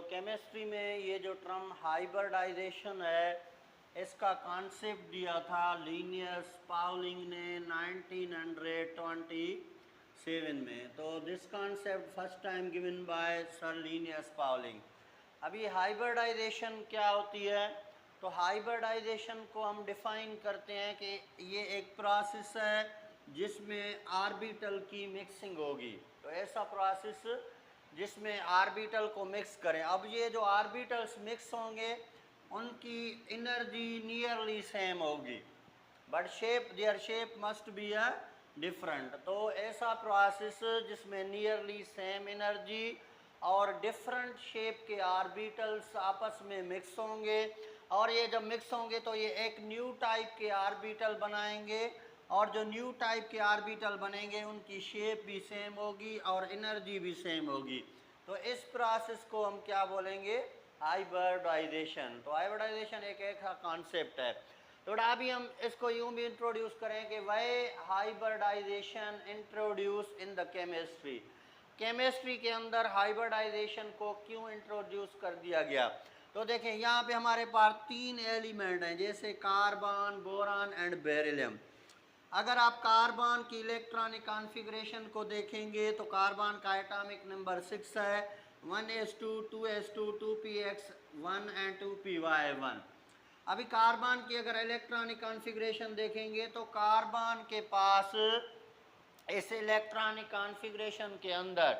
Chemistry में ये जो टर्म हाइब्रिडाइजेशन है, इसका कॉन्सेप्ट दिया था लिनियस पाउलिंग ने 1927 में। तो this concept first time given by sir Linnaeus Pauling. अभी हाइब्रिडाइजेशन क्या होती है, तो हाइब्रिडाइजेशन को हम डिफाइन करते हैं कि ये एक प्रोसेस है जिसमें ऑर्बिटल की मिक्सिंग होगी। तो ऐसा प्रोसेस जिसमें ऑर्बिटल को मिक्स करें। अब ये जो ऑर्बिटल्स मिक्स होंगे उनकी एनर्जी नियरली सेम होगी, but their shape must be a different. तो ऐसा प्रोसेस जिसमें नियरली सेम एनर्जी और डिफरेंट शेप के ऑर्बिटल्स आपस में मिक्स होंगे, और ये जब मिक्स होंगे तो ये एक न्यू टाइप के ऑर्बिटल बनाएंगे, और जो न्यू टाइप के ऑर्बिटल बनेंगे उनकी शेप भी सेम होगी और एनर्जी भी सेम होगी। तो इस प्रोसेस को हम क्या बोलेंगे, हाइब्रिडाइजेशन। तो हाइब्रिडाइजेशन एक कॉन्सेप्ट है। तो अभी हम इसको यूं भी इंट्रोड्यूस करें कि why hybridisation introduce in the chemistry. Chemistry के अंदर हाइब्रिडाइजेशन को क्यों इंट्रोड्यूस कर दिया गया। तो देखें यहाँ पे हमारे पास 3 एलिमेंट हैं, जैसे कार्बन, बोरान एंड बेरिलियम। अगर आप कार्बन की इलेक्ट्रॉनिक कॉन्फ़िगरेशन को देखेंगे तो कार्बन का एटॉमिक नंबर 6 है, 1s2 2s2 2px1 and 2py1। अभी कार्बन की अगर इलेक्ट्रॉनिक कॉन्फ़िगरेशन देखेंगे तो कार्बन के पास इस इलेक्ट्रॉनिक कॉन्फ़िगरेशन के अंदर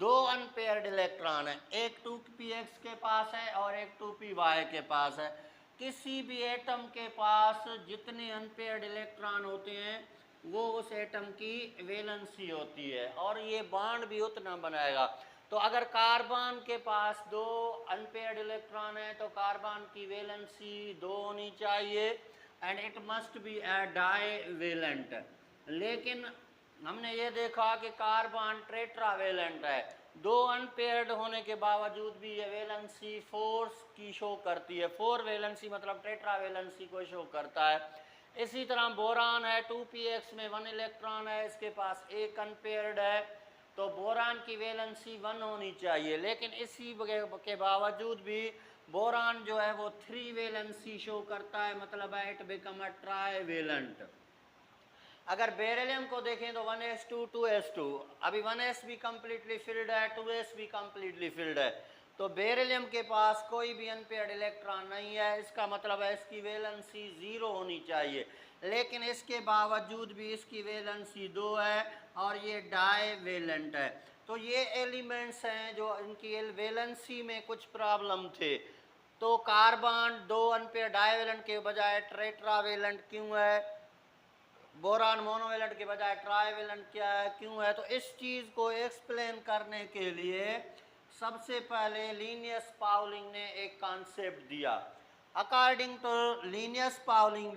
2 अनपेयर्ड इलेक्ट्रॉन है, एक 2px के पास है और एक 2py के पास है। किसी भी एटम के पास जितने अनपेयर्ड इलेक्ट्रॉन होते हैं वो उस एटम की वैलेंसी होती है, और ये बॉन्ड भी उतना बनाएगा। तो अगर कार्बन के पास 2 अनपेयर्ड इलेक्ट्रॉन है तो कार्बन की वैलेंसी 2 होनी चाहिए, and it must be A divalent. लेकिन हमने ये देखा कि कार्बन टेट्रावेलेंट है, 2 अनपेयर्ड होने के बावजूद भी ये वैलेंसी 4 की शो करती है। 4 वैलेंसी मतलब टेट्रावेलेंसी को शो करता है। इसी तरह बोरान है, 2px में 1 इलेक्ट्रॉन है, इसके पास एक अनपेयर्ड है, तो बोरान की वैलेंसी 1 होनी चाहिए। लेकिन इसी के बावजूद भी बोरान जो है वो 3 वैलेंसी शो करता है, मतलब है इट बिकम अ ट्राईवेलेंट। अगर बेरिलियम को देखें तो 1s2 2s2, अभी 1s भी कंप्लीटली फिल्ड है, 2s भी कंप्लीटली फिल्ड है, तो बेरिलियम के पास कोई भी अनपेयर्ड इलेक्ट्रॉन नहीं है। इसका मतलब है इसकी वैलेंसी 0 होनी चाहिए, लेकिन इसके बावजूद भी इसकी वैलेंसी 2 है और ये डाईवेलेंट है। तो ये एलिमेंट्स हैं जो इनकी वैलेंसी में कुछ प्रॉब्लम थे। तो कार्बन 2 अनपेयर्ड डाईवेलेंट के बजाय टेट्रावेलेंट क्यों है, बोरान मोनोवेलेंट के बजाय ट्राईवेलेंट क्या है, क्यों है। तो इस चीज़ को एक्सप्लेन करने के लिए सबसे पहले लिनियस पाउलिंग ने एक कॉन्सेप्ट दिया। अकॉर्डिंग टू लिनियस पाउलिंग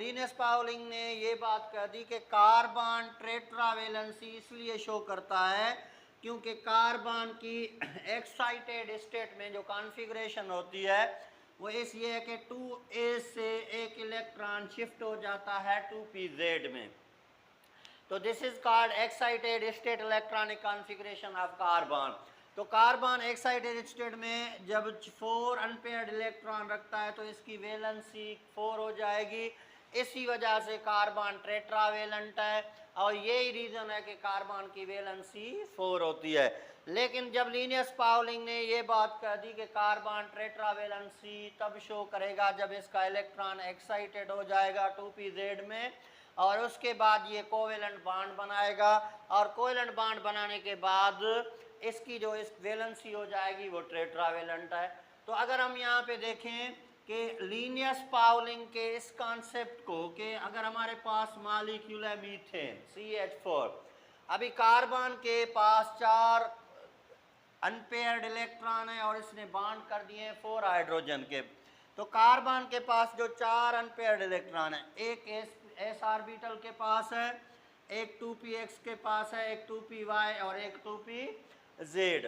ने ये बात कह दी कि कार्बन टेट्रावेलेंसी इसलिए शो करता है क्योंकि कार्बन की एक्साइटेड स्टेट में जो कॉन्फ़िगरेशन होती है वो ये है कि 2a से एक इलेक्ट्रॉन शिफ्ट हो जाता है 2pz में। तो this is called excited state electronic configuration of carbon. तो कार्बन एक्साइटेड स्टेट में जब 4 अनपेयर्ड इलेक्ट्रॉन रखता है तो इसकी वैलेंसी 4 हो जाएगी। इसी वजह से कार्बन टेट्रावेलेंट है, और यही रीज़न है कि कार्बन की वैलेंसी 4 होती है। लेकिन जब लिनियस पाउलिंग ने ये बात कह दी कि कार्बन टेट्रावेलेंसी तब शो करेगा जब इसका इलेक्ट्रॉन एक्साइटेड हो जाएगा 2pz में, और उसके बाद ये कोवेलेंट बॉन्ड बनाएगा, और कोवेलेंट बॉन्ड बनाने के बाद इसकी जो इस वैलेंसी हो जाएगी वो टेट्रावेलेंट है। तो अगर हम यहाँ पे देखें कि लिनियस पाउलिंग के इस कॉन्सेप्ट को कि अगर हमारे पास मॉलिक्यूल है मीथेन CH4, अभी कार्बन के पास 4 अनपेयर्ड इलेक्ट्रॉन है और इसने बॉन्ड कर दिए 4 हाइड्रोजन के। तो कार्बन के पास जो 4 अनपेयर्ड इलेक्ट्रॉन है, एक एस ऑर्बिटल के पास है, एक 2px के पास है, एक 2py और एक 2pz।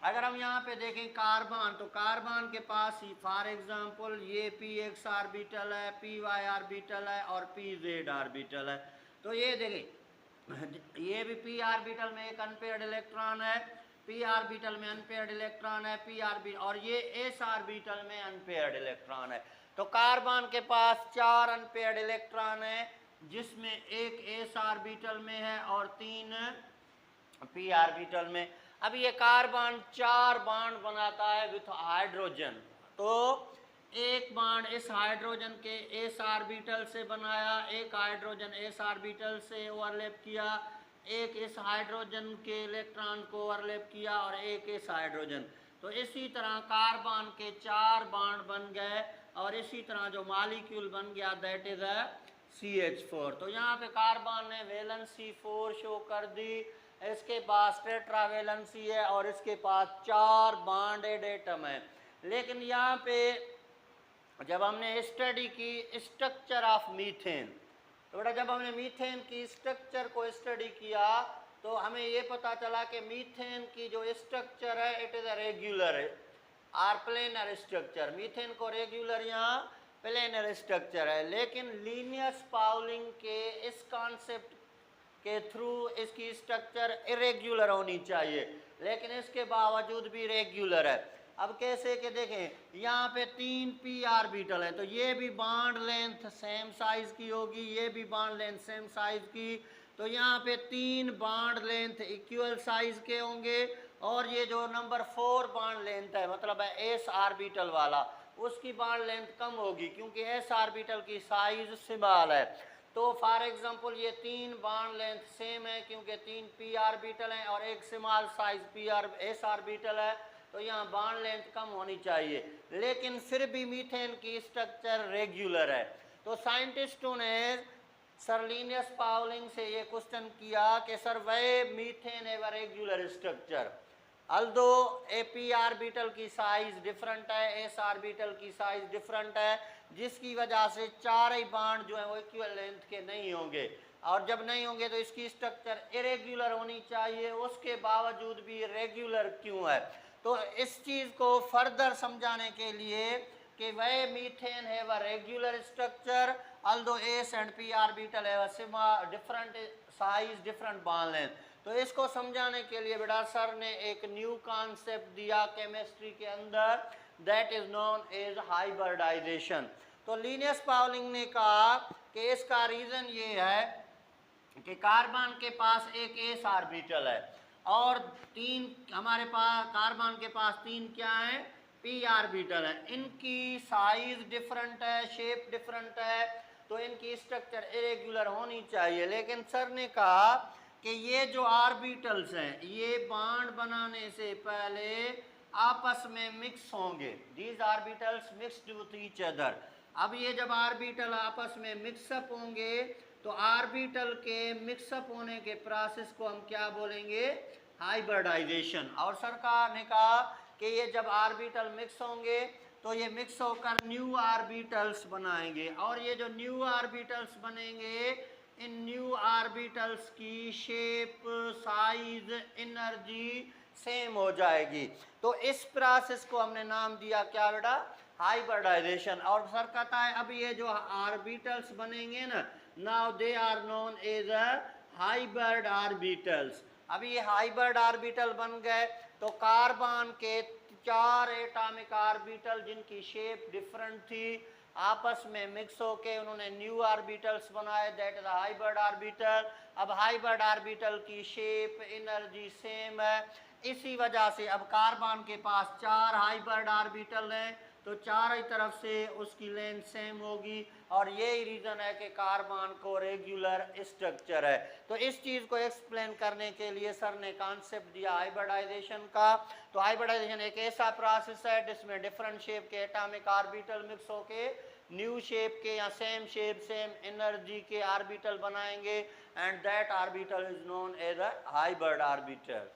अगर हम यहाँ पे देखें कार्बन, तो कार्बन के पास ही फॉर एग्जांपल ये px ऑर्बिटल है, py ऑर्बिटल है और pz ऑर्बिटल है। तो ये देखें ये भी p ऑर्बिटल में एक अनपेयर्ड इलेक्ट्रॉन है, p ऑर्बिटल में अनपेयर्ड इलेक्ट्रॉन है, p ऑर्बिटल, और ये s ऑर्बिटल में अनपेयर्ड इलेक्ट्रॉन है। तो कार्बन के पास 4 अनपेयर्ड इलेक्ट्रॉन है, जिसमें एक s ऑर्बिटल में है और 3 p ऑर्बिटल में। अब ये कार्बन 4 बॉन्ड बनाता है विथ हाइड्रोजन, तो एक बॉन्ड इस हाइड्रोजन के s ऑर्बिटल से बनाया, एक हाइड्रोजन s ऑर्बिटल से ओवरलैप किया, एक इस हाइड्रोजन के इलेक्ट्रॉन को ओवरलैप किया और एक इस हाइड्रोजन। तो इसी तरह कार्बन के 4 बॉन्ड बन गए और इसी तरह जो मॉलिक्यूल बन गया दैट इज CH4। तो यहाँ पे कार्बन ने वैलेंसी 4 शो कर दी, इसके पास टेट्रावैलेंसी है और इसके पास 4 बॉन्डेड एटम है। लेकिन यहाँ पे जब हमने स्टडी की स्ट्रक्चर ऑफ मीथेन, तो बेटा जब हमने मीथेन की स्ट्रक्चर को स्टडी किया तो हमें ये पता चला कि मीथेन की जो स्ट्रक्चर है it is a regular or planar structure. Methane को रेगुलर यहाँ प्लेनर स्ट्रक्चर है, लेकिन लीनियस पाउलिंग के इस कॉन्सेप्ट के थ्रू इसकी स्ट्रक्चर इरेग्युलर होनी चाहिए, लेकिन इसके बावजूद भी रेगुलर है। अब कैसे कि देखें यहाँ पे 3 p ऑर्बिटल है, तो ये भी बॉन्ड लेंथ सेम साइज की होगी, ये भी बॉन्ड लेंथ सेम साइज की, तो यहाँ पे 3 बॉन्ड लेंथ इक्वल साइज के होंगे। और ये जो नंबर 4 बॉन्ड लेंथ है, मतलब है s ऑर्बिटल वाला, उसकी बॉन्ड लेंथ कम होगी क्योंकि s ऑर्बिटल की साइज स्मॉल है। तो फॉर एग्जांपल ये 3 बॉन्ड लेंथ सेम है क्योंकि 3 p ऑर्बिटल हैं और एक स्मॉल साइज s ऑर्बिटल है, तो यहाँ बॉन्ड लेंथ कम होनी चाहिए, लेकिन फिर भी मीथेन की स्ट्रक्चर रेगुलर है। तो साइंटिस्टों ने सर लीनियस पाउलिंग से ये क्वेश्चन किया कि सर वह मीथेन है रेगुलर स्ट्रक्चर, अल्दो ए p ऑर्बिटल की साइज डिफरेंट है, s ऑर्बिटल की साइज डिफरेंट है, जिसकी वजह से 4 ही बॉन्ड जो है वो इक्वल लेंथ के नहीं होंगे, और जब नहीं होंगे तो इसकी स्ट्रक्चर इरेग्युलर होनी चाहिए, उसके बावजूद भी रेगुलर क्यों है। तो इस चीज़ को फर्दर समझाने के लिए कि वह मीथेन है वह regular structure, although s and p orbital है वह different size different bond length. तो इसको समझाने के लिए बेटा सर ने एक न्यू कॉन्सेप्ट दिया केमिस्ट्री के अंदर, that is known as hybridisation. तो लीनियस पाउलिंग ने कहा कि इसका रीज़न ये है कि कार्बन के पास एक s ऑर्बिटल है और 3 हमारे पास कार्बन के पास 3 क्या है p ऑर्बिटल है, इनकी साइज डिफरेंट है, शेप डिफरेंट है, तो इनकी स्ट्रक्चर इरेगुलर होनी चाहिए। लेकिन सर ने कहा कि ये जो ऑर्बिटल्स हैं ये बॉन्ड बनाने से पहले आपस में मिक्स होंगे, these orbitals mixed with each other. अब ये जब ऑर्बिटल आपस में मिक्सअप होंगे तो ऑर्बिटल के मिक्सअप होने के प्रोसेस को हम क्या बोलेंगे, हाइब्रिडाइजेशन। और सरकार ने कहा कि ये जब ऑर्बिटल मिक्स होंगे तो ये मिक्स होकर न्यू ऑर्बिटल्स बनाएंगे, और ये जो न्यू ऑर्बिटल्स बनेंगे इन न्यू ऑर्बिटल्स की शेप साइज एनर्जी सेम हो जाएगी। तो इस प्रोसेस को हमने नाम दिया क्या बेटा, हाइब्रिडाइजेशन। और सर कहता है अब ये जो ऑर्बिटल्स बनेंगे ना, now they are known as a hybrid orbitals. अब ये हाइब्रिड ऑर्बिटल बन गए तो कार्बन के 4 एटॉमिक ऑर्बिटल जिनकी शेप डिफरेंट थी आपस में मिक्स होके उन्होंने न्यू ऑर्बिटल्स बनाए, दैट इज हाइब्रिड ऑर्बिटल। अब हाइब्रिड ऑर्बिटल की शेप एनर्जी सेम है, इसी वजह से अब कार्बन के पास 4 हाइब्रिड ऑर्बिटल हैं तो 4 ही तरफ से उसकी लेंथ सेम होगी, और यही रीज़न है कि कार्बन को रेगुलर स्ट्रक्चर है। तो इस चीज़ को एक्सप्लेन करने के लिए सर ने कॉन्सेप्ट दिया हाइब्रिडाइजेशन का। तो हाइब्रिडाइजेशन एक ऐसा प्रोसेस है जिसमें डिफरेंट शेप के एटॉमिक ऑर्बिटल मिक्स होके न्यू शेप के या सेम शेप सेम एनर्जी के ऑर्बिटल बनाएंगे, and that orbital is known as a hybrid orbital.